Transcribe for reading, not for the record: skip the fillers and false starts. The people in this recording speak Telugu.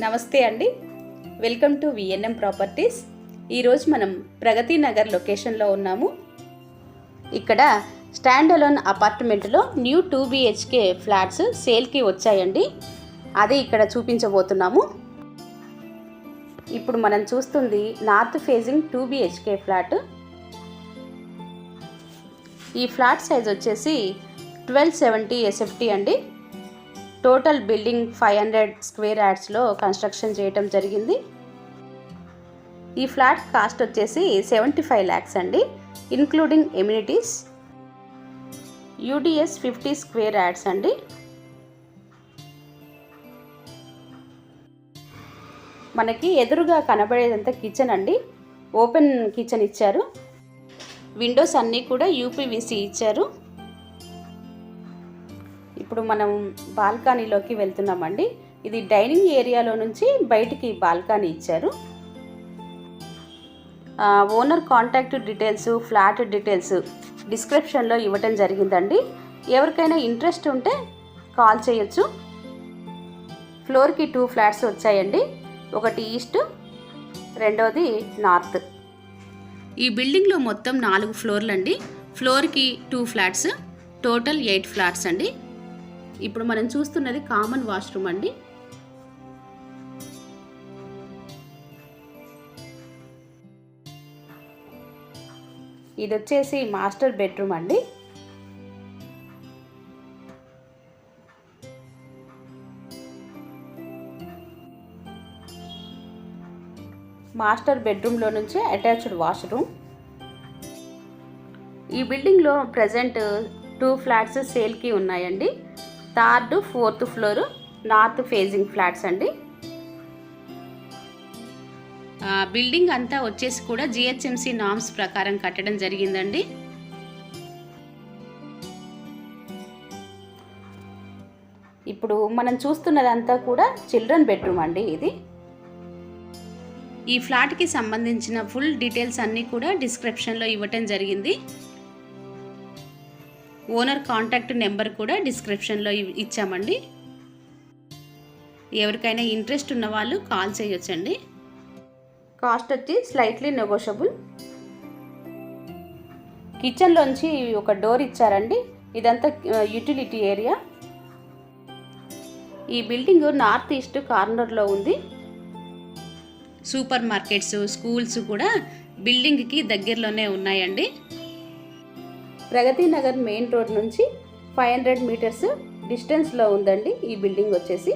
నమస్తే అండి, వెల్కమ్ టు విఎన్ఎం ప్రాపర్టీస్. ఈరోజు మనం ప్రగతి నగర్ లొకేషన్లో ఉన్నాము. ఇక్కడ స్టాండ్ అలోన్ అపార్ట్మెంట్లో న్యూ 2 BHK ఫ్లాట్స్ సేల్కి వచ్చాయండి. అదే ఇక్కడ చూపించబోతున్నాము. ఇప్పుడు మనం చూస్తుంది నార్త్ ఫేజింగ్ 2 BHK ఫ్లాట్. ఈ ఫ్లాట్ సైజ్ వచ్చేసి 1270 SFT అండి. టోటల్ బిల్డింగ్ 500 స్క్వేర్ యార్డ్స్లో కన్స్ట్రక్షన్ చేయటం జరిగింది. ఈ ఫ్లాట్ కాస్ట్ వచ్చేసి 75 lakhs అండి, including amenities. UDS 50 square yards అండి. మనకి ఎదురుగా కనబడేదంతా కిచెన్ అండి. ఓపెన్ కిచెన్ ఇచ్చారు. విండోస్ అన్నీ కూడా UPVC ఇచ్చారు. ఇప్పుడు మనం బాల్కనీలోకి వెళ్తున్నామండి. ఇది డైనింగ్ ఏరియాలో నుంచి బయటికి బాల్కనీ ఇచ్చారు. Owner contact details, flat details డిస్క్రిప్షన్లో ఇవ్వటం జరిగిందండి. ఎవరికైనా ఇంట్రెస్ట్ ఉంటే కాల్ చేయొచ్చు. ఫ్లోర్కి 2 ఫ్లాట్స్ వచ్చాయండి. ఒకటి ఈస్ట్, రెండోది నార్త్. ఈ బిల్డింగ్లో మొత్తం 4 ఫ్లోర్లు అండి. ఫ్లోర్కి 2 ఫ్లాట్స్, టోటల్ 8 ఫ్లాట్స్ అండి. ఇప్పుడు మనం చూస్తున్నది కామన్ వాష్రూమ్ అండి. ఇది వచ్చేసి మాస్టర్ బెడ్రూమ్ అండి. మాస్టర్ బెడ్రూమ్లో నుంచి అటాచ్డ్ వాష్రూమ్. ఈ బిల్డింగ్లో ప్రజెంట్ 2 ఫ్లాట్స్ సేల్కి ఉన్నాయండి. 3rd, 4th floor north facing flats అండి. బిల్డింగ్ అంతా వచ్చేసి కూడా GHMC నామ్స్ ప్రకారం కట్టడం జరిగిందండి. ఇప్పుడు మనం చూస్తున్నదంతా కూడా చిల్డ్రన్ బెడ్రూమ్ అండి. ఇది ఈ ఫ్లాట్కి సంబంధించిన ఫుల్ డీటెయిల్స్ అన్నీ కూడా డిస్క్రిప్షన్లో ఇవ్వటం జరిగింది. ఓనర్ కాంటాక్ట్ నెంబర్ కూడా డిస్క్రిప్షన్లో ఇచ్చామండి. ఎవరికైనా ఇంట్రెస్ట్ ఉన్న వాళ్ళు కాల్ చేయొచ్చండి. కాస్ట్ వచ్చి స్లైట్లీ నెగోషియబుల్. కిచెన్లోంచి ఒక డోర్ ఇచ్చారండి. ఇదంతా యూటిలిటీ ఏరియా. ఈ బిల్డింగ్ నార్త్ ఈస్ట్ కార్నర్లో ఉంది. సూపర్ మార్కెట్స్, స్కూల్స్ కూడా బిల్డింగ్కి దగ్గరలోనే ఉన్నాయండి. ప్రగతి నగర్ మెయిన్ రోడ్ నుంచి 500 మీటర్స్ డిస్టెన్స్లో ఉందండి ఈ బిల్డింగ్ వచ్చేసి.